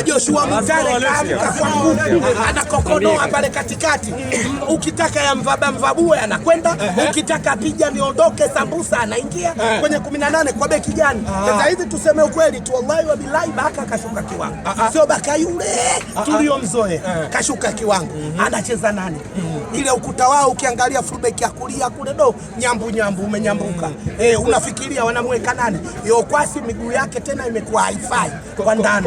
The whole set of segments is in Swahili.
Joshua Mutale kaamka kwa nguvu, anakokonoa pale katikati. Ukitaka ya mvabue anakwenda, ukitaka pija niondoke sambusa anaingia kwenye 18 kwa beki gani? Sasa hivi tuseme ukweli tu, wallahi wa billahi, Baka kashuka kiwango. Sio Baka yule tuliomzoea, kashuka kiwango. Anacheza nani? Ile ukuta wao ukiangalia fullback ya kulia kule nyambu umenyambuka. Unafikiria wanamweka nani? Kwasi miguu yake tena imekuwa haifai kwa ndani.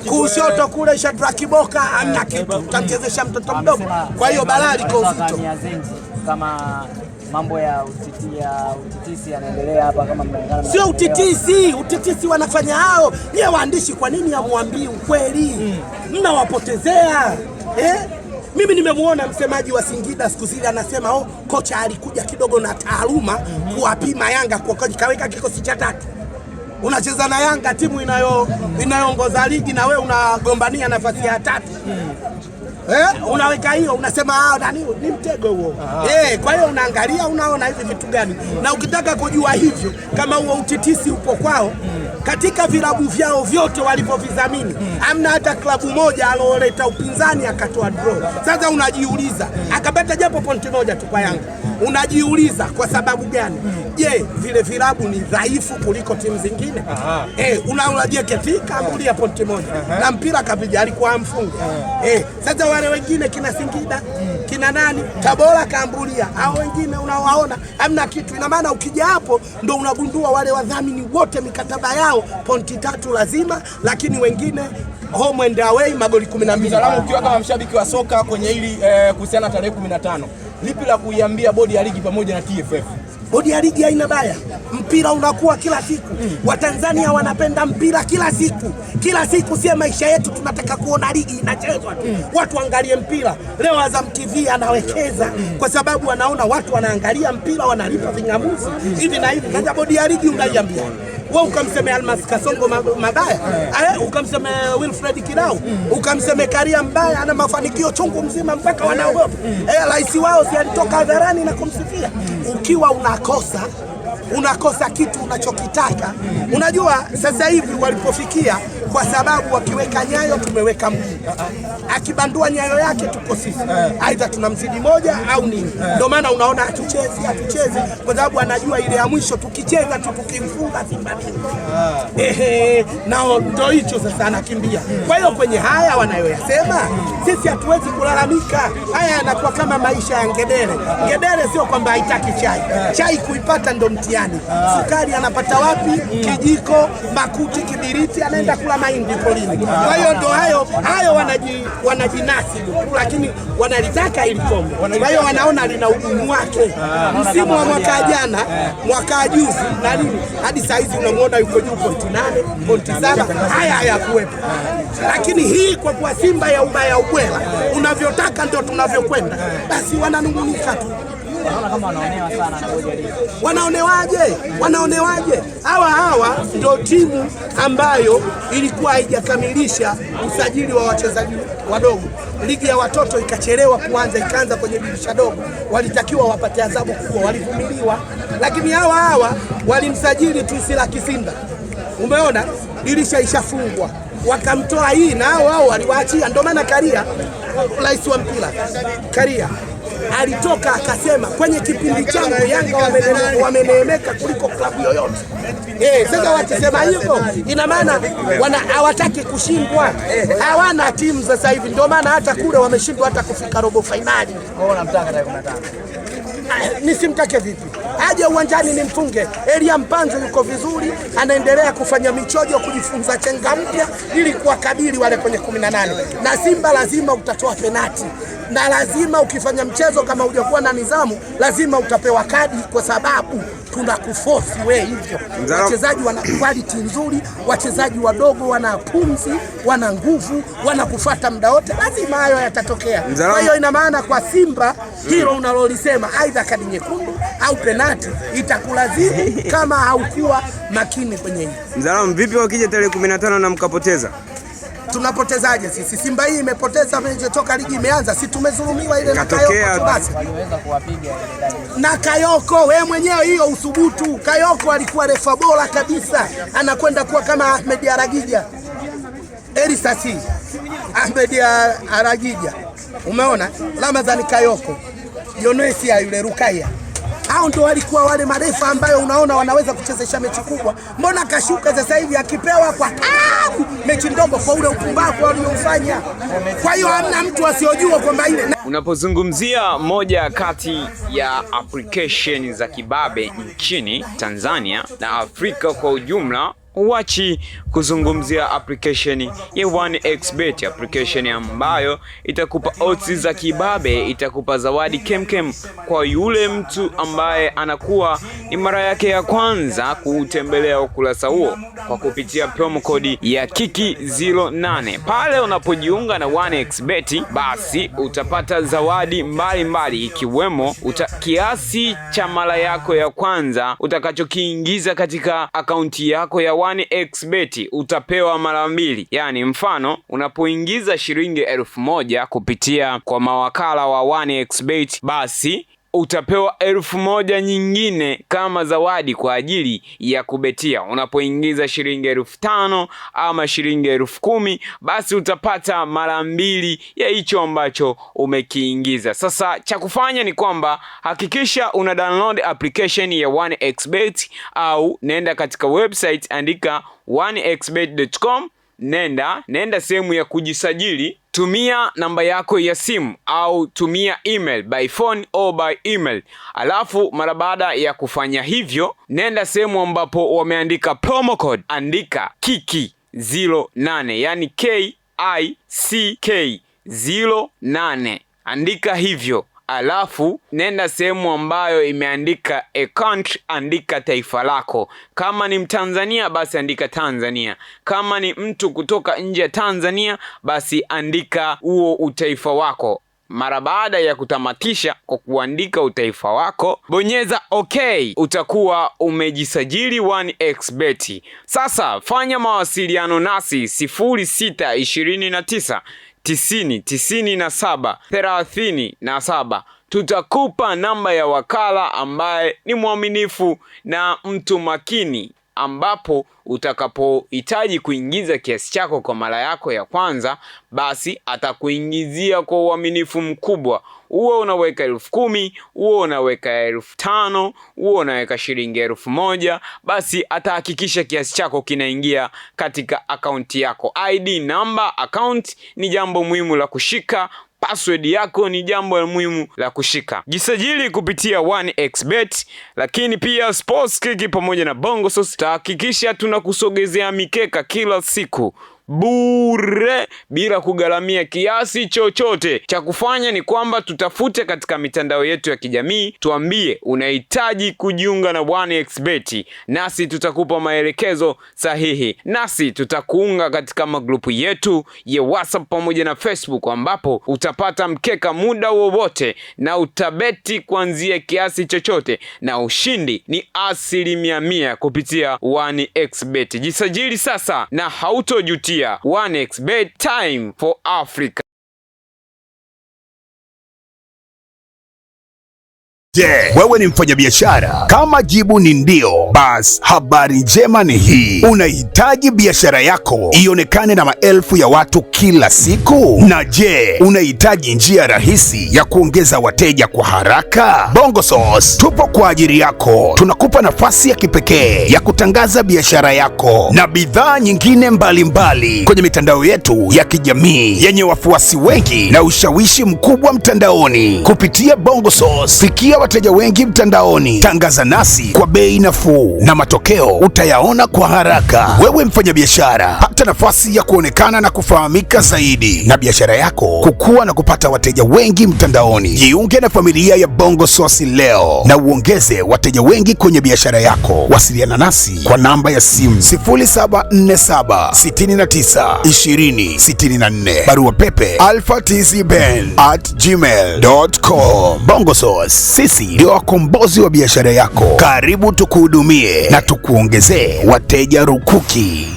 Kushoto kule Shadrack Boka hamna kitu. Utamchezesha mtoto mdogo. Kwa hiyo balaa liko uzito. Kama mambo ya utitisi yanaendelea hapa kama mnaungana. Sio utitisi wanafanya hao. Nyie waandishi kwa nini hamwambii ukweli? Mnawapotezea. Mimi nimemuona msemaji wa Singida siku zile anasema kocha alikuja kidogo na taaluma kuwapima Yanga kwa kaweka kikosi cha 3. Unacheza na Yanga, timu inayoongoza ligi, na wewe unagombania nafasi ya 3. Unaweka hiyo, unasema nani ni mtego huo. Kwa hiyo unaangalia, unaona hivi vitu gani. Na ukitaka kujua hivyo kama huo utitisi upo kwao, katika vilabu vyao vyote walivyovizamini, hamna hata klabu moja aloleta upinzani akatoa draw. Sasa unajiuliza, akapata japo pointi moja tu kwa Yanga. Unajiuliza kwa sababu gani? Je, vile vilabu ni dhaifu kuliko timu zingine? Unaulaje ketika ambulia pointi moja na mpira kapija alikuwa amfunga. Sasa wale wengine kina Singida, kina nani, Tabora kaambulia, hao wengine unawaona hamna kitu. Ina maana ukija hapo ndo unagundua wale wadhamini wote mikataba yao pointi 3 lazima, lakini wengine home and away magoli 12. Salamu ukiwa kama mshabiki wa soka kwenye hili kuhusiana tarehe 15. Lipi la kuiambia bodi ya ligi pamoja na TFF? Bodi ya ligi haina baya. Mpira unakuwa kila siku. Watanzania wanapenda mpira kila siku. Kila siku sio maisha yetu, tunataka kuona ligi inachezwa tu. Watu angalie mpira. Leo Azam TV anawekeza kwa sababu wanaona watu wanaangalia mpira, wanalipa vingamuzi hivi na hivi. Sasa bodi ya ligi unaiambia wewe ukamsemea Almas Kasongo mabaya, ukamsemea Wilfred Kidau, ukamsemea Karia mbaya, ana mafanikio chungu mzima mpaka wanaogopa. Rais wao si alitoka hadharani na kumsifia. Ukiwa unakosa kitu unachokitaka. Unajua sasa hivi walipofikia, kwa sababu wakiweka nyayo tumeweka mguu, akibandua nyayo yake tuko sisi, aidha tunamzidi moja au nini. Ndio maana unaona hatuchezi kwa sababu anajua ile ya mwisho tukicheza tu tukimfunga Simba nao ndio hicho sasa anakimbia. Kwa hiyo kwenye haya wanayoyasema sisi hatuwezi kulalamika. Haya yanakuwa kama maisha ya ngedere. Ngedere sio kwamba haitaki chai kuipata ndo mtihani. Sukari anapata wapi? Kijiko, makuti, kibiriti, anaenda kula mahindi polini. Kwa hiyo ndo hayo wanajinasi, lakini wanalitaka ili kombe. Kwa hiyo wanaona lina ugumu wake. Msimu wa mwaka jana, mwaka juzi na nini, hadi saa hizi unamuona yuko juu pointi 8, pointi 7. Haya hayakuwepo. Lakini hii kwa kuwa Simba ya ubaya ubwela, unavyotaka ndio tunavyokwenda, basi wananungunika tu. Kama wanaonewa sana na bodi ya ligi. Wanaonewaje? Hawa ndio timu ambayo ilikuwa haijakamilisha usajili wa wachezaji wadogo. Ligi ya watoto ikachelewa kuanza, ikaanza kwenye dirisha dogo. Walitakiwa wapate adhabu kubwa, walivumiliwa. Lakini hawa walimsajili tu Isila Kisinda. Umeona? Dirisha ishafungwa. Wakamtoa hii na hao waliwaachia. Ndio maana Karia, rais wa mpira Karia, alitoka akasema kwenye kipindi changu Yanga wameneemeka kuliko klabu yoyote. Sasa wakisema hivyo ina maana hawataki kushindwa. Hawana timu sasa hivi, ndio maana hata kule wameshindwa hata kufika robo finali. Unamtaka tarehe 15. Nisimtake vipi? Aje uwanjani nimfunge. Elia Mpanzo yuko vizuri, anaendelea kufanya michojo, kujifunza chenga mpya ili kuwakabili wale kwenye 18. Na Simba lazima utatoa penati. Na lazima ukifanya mchezo kama hujakuwa na nidhamu, lazima utapewa kadi kwa sababu tunakuforce wewe hivyo. Wachezaji wana quality nzuri, wachezaji wadogo wana pumzi, wana nguvu, wanakufuata muda wote, lazima hayo yatatokea. Kwa hiyo ina maana kwa Simba hilo unalolisema, aidha kadi nyekundu au penati, itakulazimu kama haukuwa makini kwenye hili. Mzalamu, vipi wakija tarehe 15 na mkapoteza? Tunapotezaje sisi? Simba hii imepoteza toka ligi imeanza, si tumezulumiwa ile na Kayoko basi. Waliweza kuwapiga na Kayoko, wewe mwenyewe hiyo uthubutu. Kayoko alikuwa refa bora kabisa, anakwenda kuwa kama Ahmed Aragija. Elisasi, Ahmed Aragija, umeona, Ramadhani Kayoko, Yonesi ya yule Rukaya. Hao ndio walikuwa wale marefa ambayo unaona wanaweza kuchezesha mechi kubwa. Mbona kashuka sasa hivi akipewa kwa mechi ndogo kwa ule upumbavu waliofanya? Kwa hiyo hamna mtu asiyojua kwamba ile. Unapozungumzia moja kati ya application za kibabe nchini Tanzania na Afrika kwa ujumla, uachi kuzungumzia application ya 1xBet, application ambayo itakupa odds za kibabe, itakupa zawadi kemkem kwa yule mtu ambaye anakuwa ni mara yake ya kwanza kutembelea ukurasa huo kwa kupitia promo code ya Kiki08. Pale unapojiunga na 1xBet, basi utapata zawadi mbalimbali ikiwemo kiasi cha mara yako ya kwanza utakachokiingiza katika akaunti yako ya 1xBet utapewa mara mbili. Yani mfano, unapoingiza shilingi 1000 kupitia kwa mawakala wa 1xBet, basi utapewa 1000 nyingine kama zawadi kwa ajili ya kubetia. Unapoingiza shilingi 5000 ama shilingi 10000, basi utapata mara mbili ya hicho ambacho umekiingiza. Sasa cha kufanya ni kwamba hakikisha una download application ya 1xBet au nenda katika website, andika 1xBet.com, nenda sehemu ya kujisajili, tumia namba yako ya simu au tumia email by phone au by email. Alafu mara baada ya kufanya hivyo, nenda sehemu ambapo wameandika promo code, andika Kiki08, yani KICK 08, andika hivyo. Alafu nenda sehemu ambayo imeandika account, andika taifa lako. Kama ni Mtanzania basi andika Tanzania. Kama ni mtu kutoka nje ya Tanzania basi andika huo utaifa wako. Mara baada ya kutamatisha kwa kuandika utaifa wako, bonyeza okay, utakuwa umejisajili 1xBet. Sasa fanya mawasiliano nasi 0629 90 97 37. Tutakupa namba ya wakala ambaye ni mwaminifu na mtu makini, ambapo utakapohitaji kuingiza kiasi chako kwa mara yako ya kwanza, basi atakuingizia kwa uaminifu mkubwa. Uwe unaweka 10,000, uwe unaweka 5,000, uwe unaweka shilingi 1,000, basi atahakikisha kiasi chako kinaingia katika akaunti yako. ID number account ni jambo muhimu la kushika. Password yako ni jambo muhimu la kushika. Jisajili kupitia 1xBet, lakini pia Sportskick pamoja na Bongosource. Tahakikisha tunakusogezea mikeka kila siku bure bila kugharamia kiasi chochote. Cha kufanya ni kwamba tutafute katika mitandao yetu ya kijamii, tuambie unahitaji kujiunga na 1xBet, nasi tutakupa maelekezo sahihi, nasi tutakuunga katika magrupu yetu ya WhatsApp pamoja na Facebook, ambapo utapata mkeka muda wowote na utabeti kuanzia kiasi chochote, na ushindi ni 100% kupitia 1xBet. Jisajili sasa na hautojutia. 1xBet, time for Africa. Wewe ni mfanyabiashara? Kama jibu ni ndio, basi habari njema ni hii. Unahitaji biashara yako ionekane na maelfu ya watu kila siku? Na je, unahitaji njia rahisi ya kuongeza wateja kwa haraka? Bongosource tupo kwa ajili yako. Tunakupa nafasi ya kipekee ya kutangaza biashara yako na bidhaa nyingine mbalimbali kwenye mitandao yetu ya kijamii yenye wafuasi wengi na ushawishi mkubwa mtandaoni. Kupitia Bongosource, fikia wateja wengi mtandaoni. Tangaza nasi kwa bei nafuu na matokeo utayaona kwa haraka. Wewe mfanyabiashara, pata nafasi ya kuonekana na kufahamika zaidi na biashara yako kukua na kupata wateja wengi mtandaoni. Jiunge na familia ya Bongosource leo na uongeze wateja wengi kwenye biashara yako. Wasiliana nasi kwa namba ya simu 0747 69 20 64, barua pepe alphatzben@gmail.com. Bongosource, sisi ndio wakombozi wa biashara yako. Karibu tukuhudumie na tukuongezee wateja rukuki.